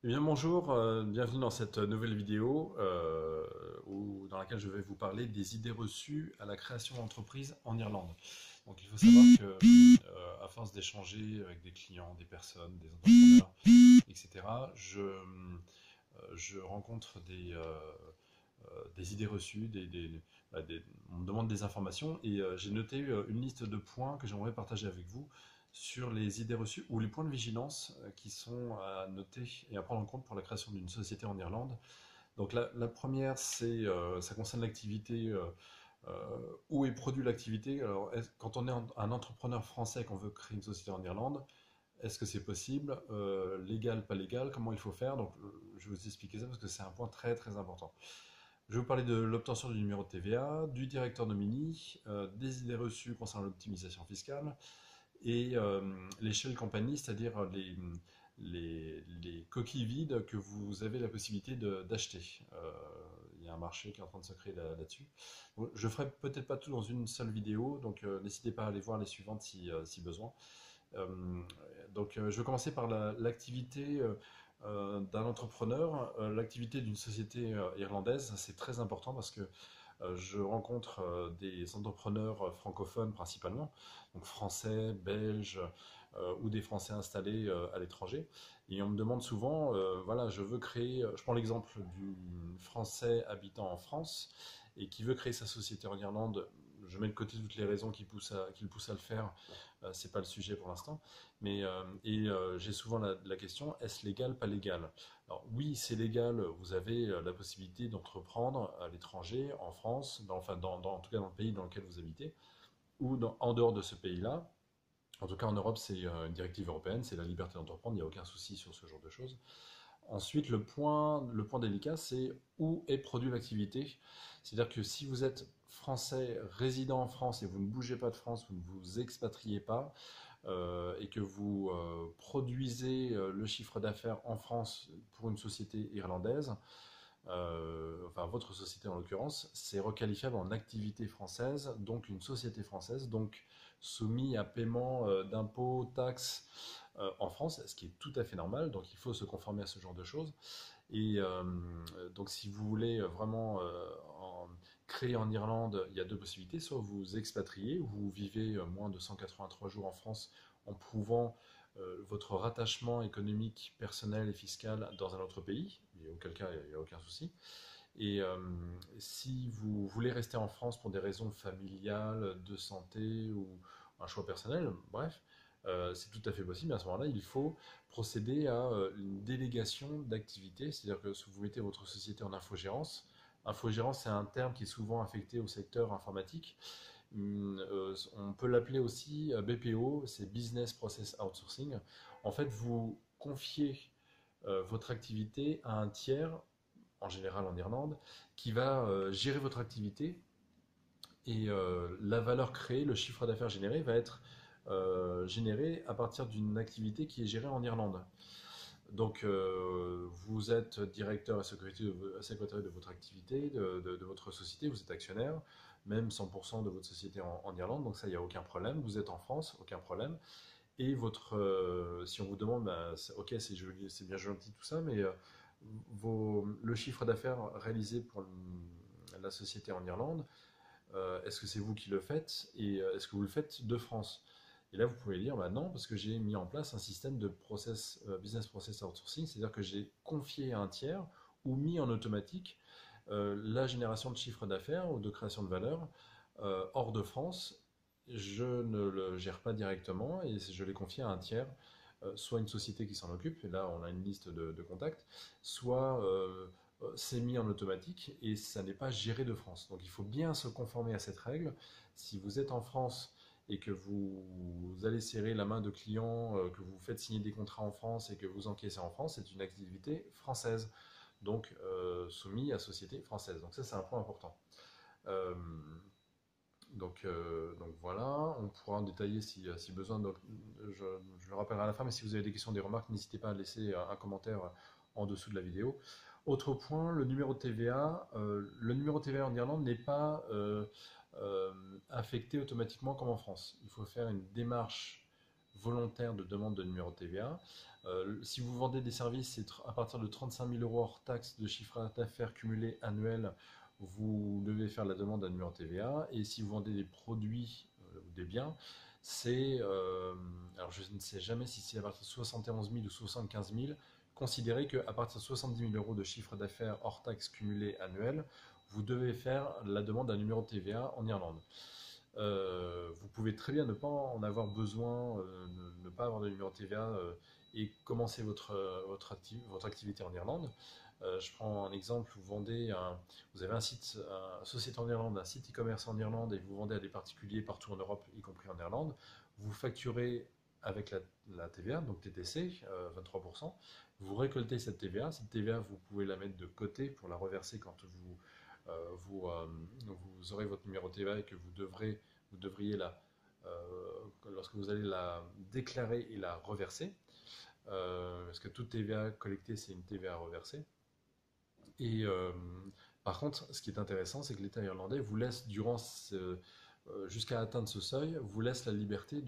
Eh bien bonjour, bienvenue dans cette nouvelle vidéo dans laquelle je vais vous parler des idées reçues à la création d'entreprise en Irlande. Donc il faut savoir que à force d'échanger avec des clients, des personnes, des entrepreneurs, etc., je rencontre des idées reçues, on me demande des informations et j'ai noté une liste de points que j'aimerais partager avec vous sur les idées reçues ou les points de vigilance qui sont à noter et à prendre en compte pour la création d'une société en Irlande. Donc la première, ça concerne l'activité, euh, où est produit l'activité. Alors quand on est un entrepreneur français et qu'on veut créer une société en Irlande, est-ce que c'est possible? Légal, pas légal? Comment il faut faire? Donc je vais vous expliquer ça parce que c'est un point très très important. Je vais vous parler de l'obtention du numéro de TVA, du directeur nomini, des idées reçues concernant l'optimisation fiscale et les shell companies, c'est-à-dire les coquilles vides que vous avez la possibilité d'acheter. Il y a un marché qui est en train de se créer là-dessus. Bon, je ferai peut-être pas tout dans une seule vidéo, donc n'hésitez pas à aller voir les suivantes si besoin. Euh, je vais commencer par l'activité d'un entrepreneur, l'activité d'une société irlandaise. C'est très important parce que je rencontre des entrepreneurs francophones principalement, donc français, belges ou des Français installés à l'étranger. Et on me demande souvent, voilà, je veux créer, je prends l'exemple du Français habitant en France et qui veut créer sa société en Irlande. Je mets de côté toutes les raisons qui le poussent à le faire, c'est pas le sujet pour l'instant. J'ai souvent la question, est-ce légal, pas légal? Alors oui, c'est légal, vous avez la possibilité d'entreprendre à l'étranger, en France, en tout cas dans le pays dans lequel vous habitez, ou en dehors de ce pays-là. En tout cas en Europe, c'est une directive européenne, c'est la liberté d'entreprendre, il n'y a aucun souci sur ce genre de choses. Ensuite, le point délicat, c'est où est produit l'activité. C'est-à-dire que si vous êtes français résident en France et vous ne bougez pas de France, vous ne vous expatriez pas, et que vous produisez le chiffre d'affaires en France pour une société irlandaise, enfin votre société en l'occurrence, c'est requalifiable en activité française, donc une société française, donc soumis à paiement d'impôts, taxes en France, ce qui est tout à fait normal, donc il faut se conformer à ce genre de choses. Et donc si vous voulez vraiment créer en Irlande, il y a deux possibilités, soit vous expatriez, vous vivez moins de 183 jours en France en prouvant votre rattachement économique, personnel et fiscal dans un autre pays, et auquel cas il n'y a aucun souci. Et si vous voulez rester en France pour des raisons familiales, de santé ou un choix personnel, bref, c'est tout à fait possible. À ce moment-là, il faut procéder à une délégation d'activité, c'est-à-dire que si vous mettez votre société en infogérance, infogérance c'est un terme qui est souvent affecté au secteur informatique. On peut l'appeler aussi BPO, c'est Business Process Outsourcing. En fait, vous confiez votre activité à un tiers, en général en Irlande, qui va gérer votre activité et la valeur créée, le chiffre d'affaires généré va être généré à partir d'une activité qui est gérée en Irlande. Donc vous êtes directeur et secrétaire de votre activité, de votre société, vous êtes actionnaire, même 100% de votre société en Irlande, donc ça, il n'y a aucun problème. Vous êtes en France, aucun problème. Et si on vous demande, bah, ok, c'est bien gentil tout ça, mais le chiffre d'affaires réalisé pour la société en Irlande, est-ce que c'est vous qui le faites et est-ce que vous le faites de France? Et là, vous pouvez dire, bah non, parce que j'ai mis en place un système de business process outsourcing, c'est-à-dire que j'ai confié à un tiers ou mis en automatique la génération de chiffre d'affaires ou de création de valeur hors de France. Je ne le gère pas directement et je l'ai confié à un tiers, soit une société qui s'en occupe, et là on a une liste de contacts, soit c'est mis en automatique et ça n'est pas géré de France. Donc il faut bien se conformer à cette règle. Si vous êtes en France et que vous allez serrer la main de clients, que vous faites signer des contrats en France et que vous encaissez en France, c'est une activité française, donc soumis à société française. Donc ça c'est un point important. Euh, donc voilà, on pourra en détailler si besoin. Donc, je le rappellerai à la fin, mais si vous avez des questions, des remarques, n'hésitez pas à laisser un commentaire en dessous de la vidéo. Autre point, le numéro de TVA. Le numéro de TVA en Irlande n'est pas affecté automatiquement comme en France. Il faut faire une démarche volontaire de demande de numéro de TVA. Si vous vendez des services, c'est à partir de 35 000 euros hors taxe de chiffre d'affaires cumulé annuel, vous devez faire la demande d'un numéro de TVA. Et si vous vendez des produits ou des biens, c'est, alors je ne sais jamais si c'est à partir de 71 000 ou 75 000, considérez qu'à partir de 70 000 euros de chiffre d'affaires hors taxe cumulé annuel, vous devez faire la demande d'un numéro de TVA en Irlande. Vous pouvez très bien ne pas en avoir besoin, ne pas avoir de numéro de TVA et commencer votre activité en Irlande. Je prends un exemple, vous avez un site, une société en Irlande, un site e-commerce en Irlande et vous vendez à des particuliers partout en Europe, y compris en Irlande. Vous facturez avec la TVA, donc TTC, 23%. Vous récoltez cette TVA. Cette TVA, vous pouvez la mettre de côté pour la reverser quand vous aurez votre numéro de TVA et que vous devriez lorsque vous allez la déclarer et la reverser, parce que toute TVA collectée, c'est une TVA reversée. Et par contre, ce qui est intéressant, c'est que l'État irlandais vous laisse, jusqu'à atteindre ce seuil, vous laisse la liberté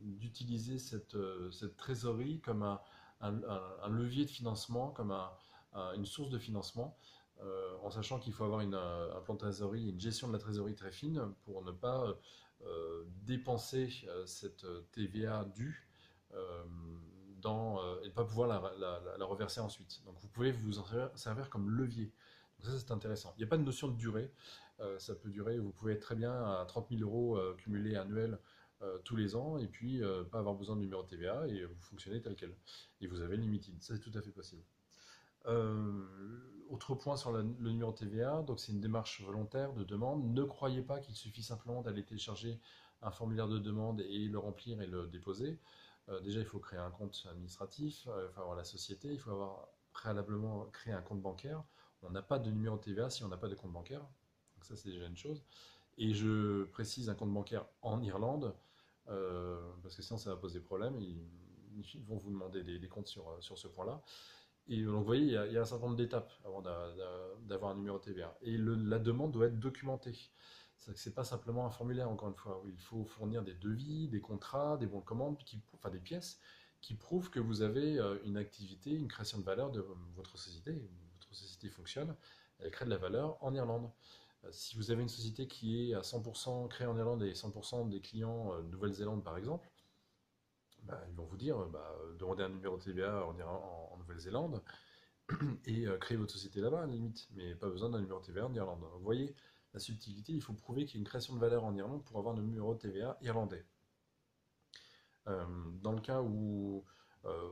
d'utiliser cette trésorerie comme un levier de financement, comme une source de financement, en sachant qu'il faut avoir un plan de trésorerie, une gestion de la trésorerie très fine pour ne pas dépenser cette TVA due et ne pas pouvoir la reverser ensuite. Donc vous pouvez vous en servir comme levier. Donc ça c'est intéressant. Il n'y a pas de notion de durée. Ça peut durer, vous pouvez être très bien à 30 000 euros cumulés annuels tous les ans et puis pas avoir besoin de numéro de TVA et vous fonctionnez tel quel. Et vous avez limited, ça c'est tout à fait possible. Autre point sur le numéro de TVA, donc c'est une démarche volontaire de demande. Ne croyez pas qu'il suffit simplement d'aller télécharger un formulaire de demande et le remplir et le déposer. Déjà, il faut créer un compte administratif, il faut avoir la société, il faut avoir préalablement créé un compte bancaire. On n'a pas de numéro de TVA si on n'a pas de compte bancaire. Donc ça, c'est déjà une chose. Et je précise un compte bancaire en Irlande, parce que sinon ça va poser problème. Ils vont vous demander des comptes sur ce point-là. Et donc, vous voyez, il y a un certain nombre d'étapes avant d'avoir un numéro de TVA. Et la demande doit être documentée. C'est pas simplement un formulaire, encore une fois, où il faut fournir des devis, des contrats, des bons de commande, enfin des pièces qui prouvent que vous avez une activité, une création de valeur de votre société. Votre société fonctionne, elle crée de la valeur en Irlande. Si vous avez une société qui est à 100% créée en Irlande et 100% des clients Nouvelle-Zélande par exemple, bah, ils vont vous dire, demandez un numéro de TVA en Nouvelle-Zélande et créez votre société là-bas, à la limite. Mais pas besoin d'un numéro de TVA en Irlande. Vous voyez la subtilité, il faut prouver qu'il y a une création de valeur en Irlande pour avoir un numéro de TVA irlandais. Dans le cas où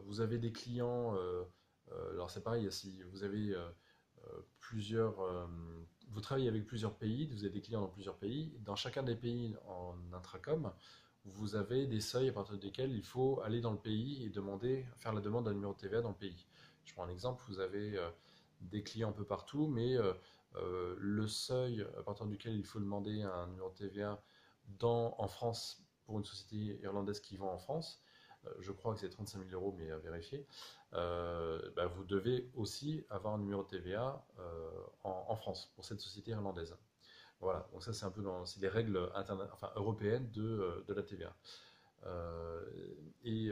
vous avez des clients, alors c'est pareil, si vous avez vous travaillez avec plusieurs pays, vous avez des clients dans plusieurs pays. Dans chacun des pays en intracom, vous avez des seuils à partir desquels il faut aller dans le pays et faire la demande d'un numéro de TVA dans le pays. Je prends un exemple, vous avez des clients un peu partout, mais le seuil à partir duquel il faut demander un numéro de TVA en France pour une société irlandaise qui vend en France, je crois que c'est 35 000 euros, mais à vérifier, vous devez aussi avoir un numéro de TVA en France pour cette société irlandaise. Voilà, donc ça c'est un peu c'est les règles européennes de la TVA. Et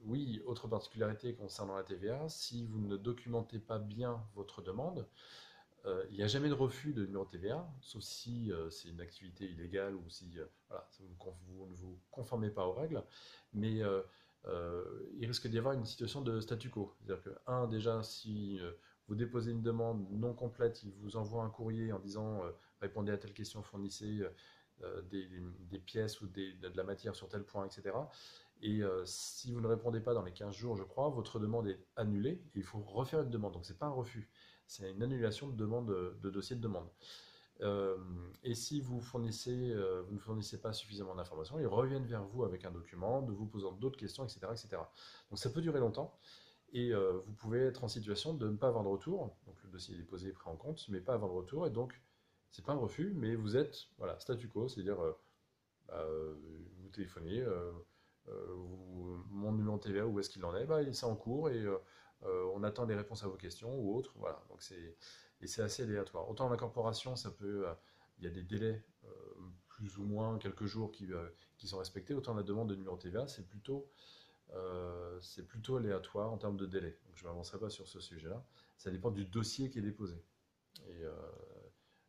oui, autre particularité concernant la TVA, si vous ne documentez pas bien votre demande, il n'y a jamais de refus de numéro de TVA, sauf si c'est une activité illégale ou si voilà, vous ne vous conformez pas aux règles. Mais il risque d'y avoir une situation de statu quo. C'est-à-dire que, déjà, si vous déposez une demande non complète, il vous envoie un courrier en disant répondez à telle question, fournissez des pièces ou de la matière sur tel point, etc. Et si vous ne répondez pas dans les 15 jours, je crois, votre demande est annulée et il faut refaire une demande. Donc, ce n'est pas un refus, c'est une annulation de dossier de demande. Et si vous ne fournissez pas suffisamment d'informations, ils reviennent vers vous avec un document, de vous posant d'autres questions, etc., etc. Donc ça peut durer longtemps, et vous pouvez être en situation de ne pas avoir de retour. Donc le dossier est déposé, pris en compte, mais pas avoir de retour, et donc c'est pas un refus, mais vous êtes statu quo, c'est-à-dire vous téléphonez, mon numéro de TVA, où est-ce qu'il en est, c'est en cours, et on attend des réponses à vos questions ou autres. Voilà, donc c'est assez aléatoire. Autant la corporation, il y a des délais plus ou moins quelques jours qui sont respectés, autant la demande de numéro TVA, c'est plutôt aléatoire en termes de délai. Donc, je ne m'avancerai pas sur ce sujet-là. Ça dépend du dossier qui est déposé. Et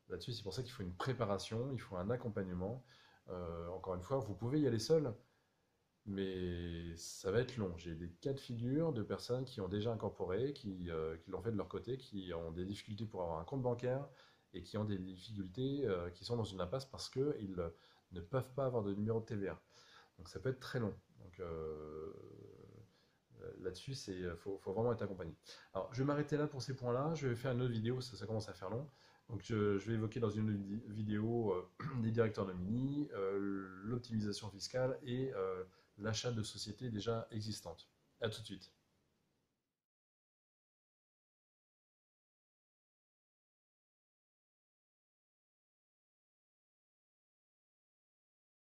là-dessus, c'est pour ça qu'il faut une préparation, il faut un accompagnement. Encore une fois, vous pouvez y aller seul, mais ça va être long. J'ai des cas de figure de personnes qui ont déjà incorporé, qui l'ont fait de leur côté, qui ont des difficultés pour avoir un compte bancaire et qui ont des difficultés, qui sont dans une impasse parce qu'ils ne peuvent pas avoir de numéro de TVA. Donc ça peut être très long. Donc là-dessus, faut vraiment être accompagné. Alors je vais m'arrêter là pour ces points-là. Je vais faire une autre vidéo, ça commence à faire long. Donc je vais évoquer dans une vidéo les directeurs nomini, l'optimisation fiscale et l'achat de sociétés déjà existantes. A tout de suite.